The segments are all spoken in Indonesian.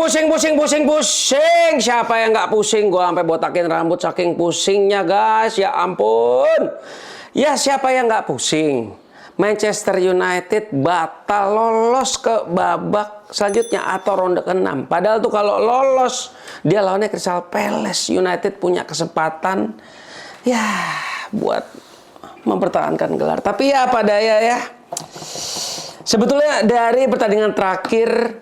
Pusing. Siapa yang nggak pusing? Gua sampai botakin rambut saking pusingnya, guys. Ya ampun. Ya siapa yang nggak pusing? Manchester United batal lolos ke babak selanjutnya atau ronde ke-6. Padahal tuh kalau lolos, dia lawannya Crystal Palace. United punya kesempatan ya buat mempertahankan gelar. Tapi ya apa daya ya. Sebetulnya dari pertandingan terakhir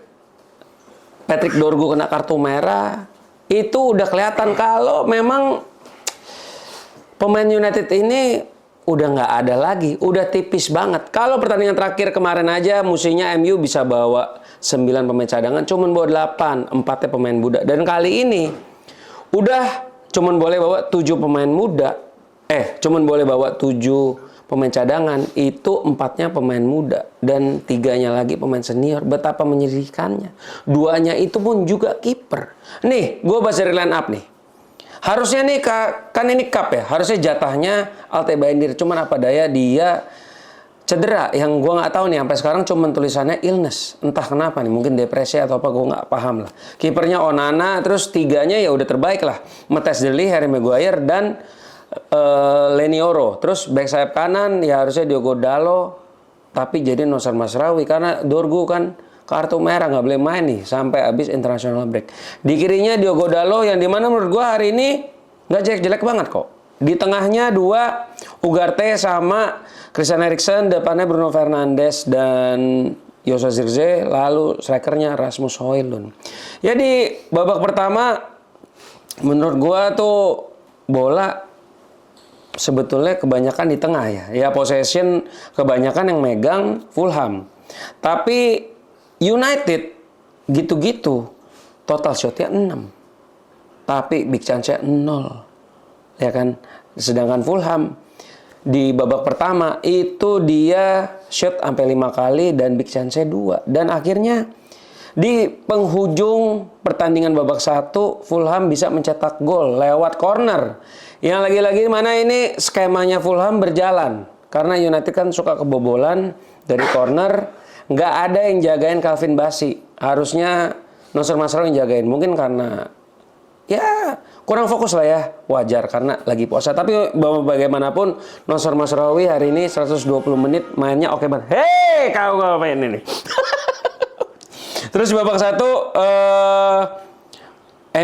Patrick Dorgu kena kartu merah, itu udah kelihatan kalau memang pemain United ini udah nggak ada lagi, udah tipis banget. Kalau pertandingan terakhir kemarin aja musuhnya MU bisa bawa 9 pemain cadangan, cuman bawa 8, 4-nya pemain muda. Dan kali ini udah cuman boleh bawa 7 pemain muda. Cuman boleh bawa 7 pemain cadangan, itu 4-nya pemain muda dan 3-nya lagi pemain senior. Betapa menyedihkannya. 2-nya itu pun juga kiper. Nih, gue bahas dari line up nih. Harusnya nih, kan ini cup ya, harusnya jatahnya Altebaendir. Cuman apa daya dia cedera, yang gue nggak tahu nih sampai sekarang cuman tulisannya illness. Entah kenapa nih, mungkin depresi atau apa, gue nggak paham lah. Kipernya Onana, terus 3-nya ya udah terbaik lah. Matthias de Ligt, Harry Maguire, dan Lenioro. Terus back sayap kanan ya harusnya Diogo Dalot, tapi jadi Noussair Mazraoui karena Dorgu kan kartu merah, nggak boleh main nih sampai habis international break. Di kirinya Diogo Dalot yang dimana menurut gua hari ini nggak jelek-jelek banget kok. Di tengahnya 2 Ugarte sama Christian Eriksen, depannya Bruno Fernandes dan Joshua Zirkzee, lalu strikernya Rasmus Højlund. Ya di babak pertama menurut gua tuh bola sebetulnya kebanyakan di tengah ya. Ya possession kebanyakan yang megang Fulham. Tapi United gitu-gitu total shotnya 6. Tapi big chance-nya 0. Ya kan? Sedangkan Fulham di babak pertama itu dia shot sampai 5 kali dan big chance-nya 2. Dan akhirnya di penghujung pertandingan babak 1 Fulham bisa mencetak gol lewat corner. Yang lagi-lagi mana ini skemanya Fulham berjalan. Karena United kan suka kebobolan dari corner. Nggak ada yang jagain Calvin Bassey. Harusnya Noussair Mazraoui yang jagain. Mungkin karena ya kurang fokus lah ya. Wajar karena lagi puasa. Tapi bagaimanapun Noussair Mazraoui hari ini 120 menit mainnya oke banget. Hei, kau ngapain ini? Terus babak 1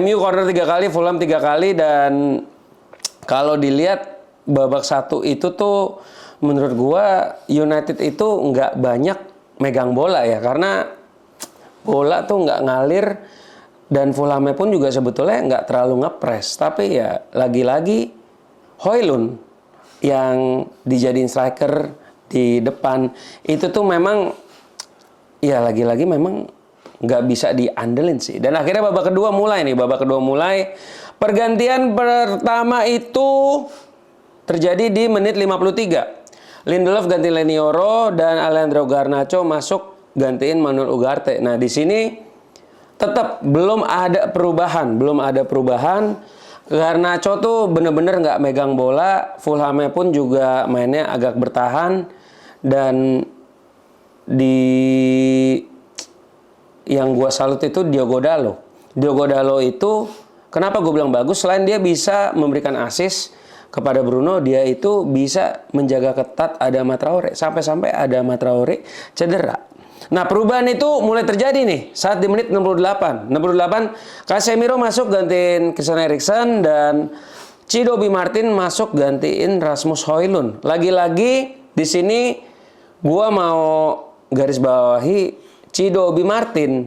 MU corner 3 kali, Fulham 3 kali, dan kalau dilihat babak 1 itu tuh menurut gua United itu nggak banyak megang bola ya, karena bola tuh nggak ngalir dan Fulhamnya pun juga sebetulnya nggak terlalu ngepres. Tapi ya lagi-lagi Højlund yang dijadiin striker di depan itu tuh memang ya lagi-lagi memang nggak bisa diandelin sih. Dan akhirnya babak kedua mulai. Pergantian pertama itu terjadi di menit 53. Lindelof ganti Lenioro dan Alejandro Garnacho masuk gantiin Manuel Ugarte. Nah, di sini tetap belum ada perubahan. Garnacho tuh bener-bener nggak megang bola. Fulhamnya pun juga mainnya agak bertahan. Dan yang gua salut itu Diogo Dalot. Diogo Dalot itu kenapa gue bilang bagus? Selain dia bisa memberikan assist kepada Bruno, dia itu bisa menjaga ketat Adama Traore. Sampai-sampai Adama Traore cedera. Nah, perubahan itu mulai terjadi nih saat di menit 68. Casemiro masuk gantiin Christian Eriksen dan Chidobe Martin masuk gantiin Rasmus Højlund. Lagi-lagi di sini gua mau garis bawahi Chidobe Martin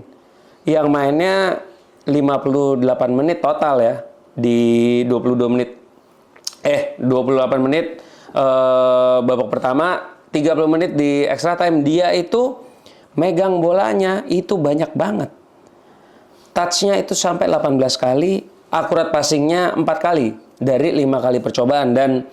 yang mainnya 58 menit total ya di 28 menit babak pertama, 30 menit di extra time. Dia itu megang bolanya itu banyak banget. Touch-nya itu sampai 18 kali, akurat passing-nya 4 kali dari 5 kali percobaan. Dan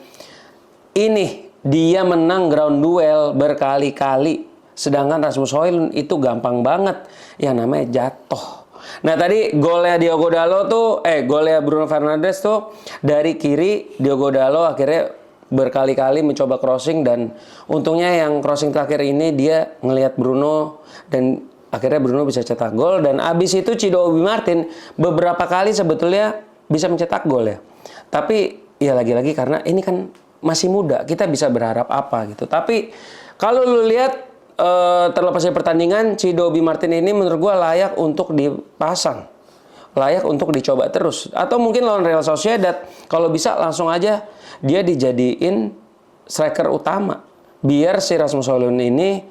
ini dia menang ground duel berkali-kali. Sedangkan Rasmus Højlund itu gampang banget yang namanya jatuh. Nah, tadi golnya Diogo Dalot tuh, golnya Bruno Fernandes tuh dari kiri. Diogo Dalot akhirnya berkali-kali mencoba crossing dan untungnya yang crossing terakhir ini dia ngelihat Bruno dan akhirnya Bruno bisa cetak gol, dan abis itu Cido Obi Martin beberapa kali sebetulnya bisa mencetak gol ya. Tapi ya lagi-lagi karena ini kan masih muda, kita bisa berharap apa gitu. Tapi kalau lu lihat terlepas dari pertandingan, Cido Obi Martin ini menurut gue layak untuk dipasang, layak untuk dicoba terus. Atau mungkin lawan Real Sociedad, kalau bisa langsung aja dia dijadiin striker utama, biar si Rasmus Højlund ini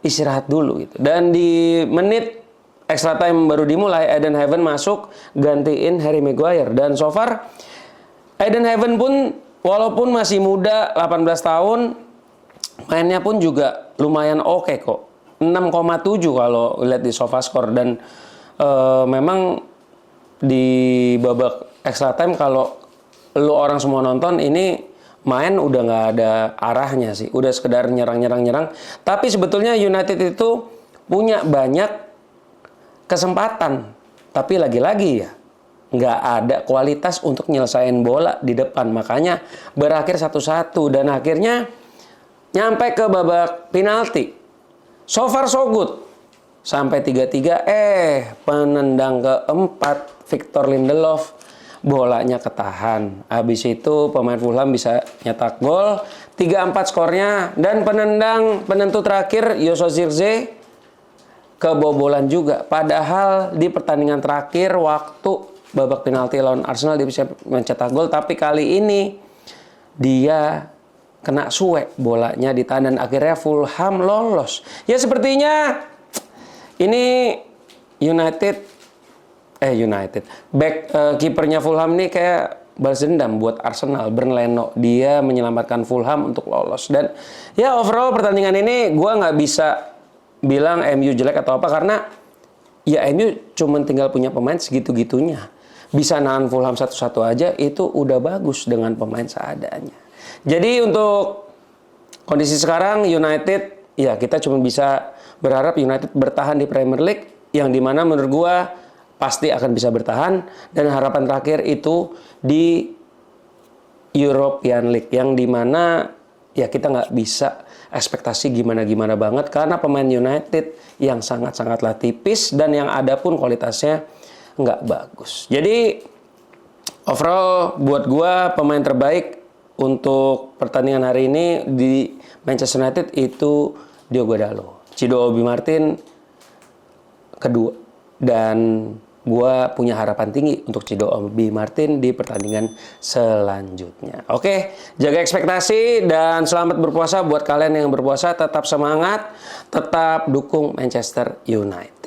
istirahat dulu gitu. Dan di menit extra time baru dimulai, Eden Heaven masuk gantiin Harry Maguire. Dan so far Eden Heaven pun walaupun masih muda, 18 tahun, mainnya pun juga lumayan oke kok. 6,7 kalau lihat di SofaScore. Dan memang di babak extra time kalau lu orang semua nonton ini main udah nggak ada arahnya sih, udah sekedar nyerang. Tapi sebetulnya United itu punya banyak kesempatan, tapi lagi-lagi ya nggak ada kualitas untuk nyelesain bola di depan, makanya berakhir 1-1 dan akhirnya nyampe ke babak penalti. So far so good sampai 3-3, penendang keempat Victor Lindelof, bolanya ketahan. Habis itu pemain Fulham bisa nyetak gol, 3-4 skornya, dan penendang penentu terakhir Joshua Zirkzee kebobolan juga. Padahal di pertandingan terakhir waktu babak penalti lawan Arsenal dia bisa mencetak gol, tapi kali ini dia kena suwe, bolanya ditahan dan akhirnya Fulham lolos. Ya sepertinya ini kipernya Fulham nih kayak balas dendam buat Arsenal. Bernd Leno, dia menyelamatkan Fulham untuk lolos. Dan ya overall pertandingan ini gue nggak bisa bilang MU jelek atau apa, karena ya MU cuma tinggal punya pemain segitu-gitunya. Bisa nahan Fulham 1-1 aja itu udah bagus dengan pemain seadanya. Jadi untuk kondisi sekarang United, ya kita cuma bisa berharap United bertahan di Premier League, yang dimana menurut gue pasti akan bisa bertahan, dan harapan terakhir itu di European League, yang dimana ya kita nggak bisa ekspektasi gimana-gimana banget karena pemain United yang sangat-sangatlah tipis dan yang ada pun kualitasnya nggak bagus. Jadi overall buat gua pemain terbaik untuk pertandingan hari ini di Manchester United itu Diogo Dalot. Cido Obi Martin kedua, dan gua punya harapan tinggi untuk Cido Obi Martin di pertandingan selanjutnya. Oke, jaga ekspektasi dan selamat berpuasa buat kalian yang berpuasa. Tetap semangat, tetap dukung Manchester United.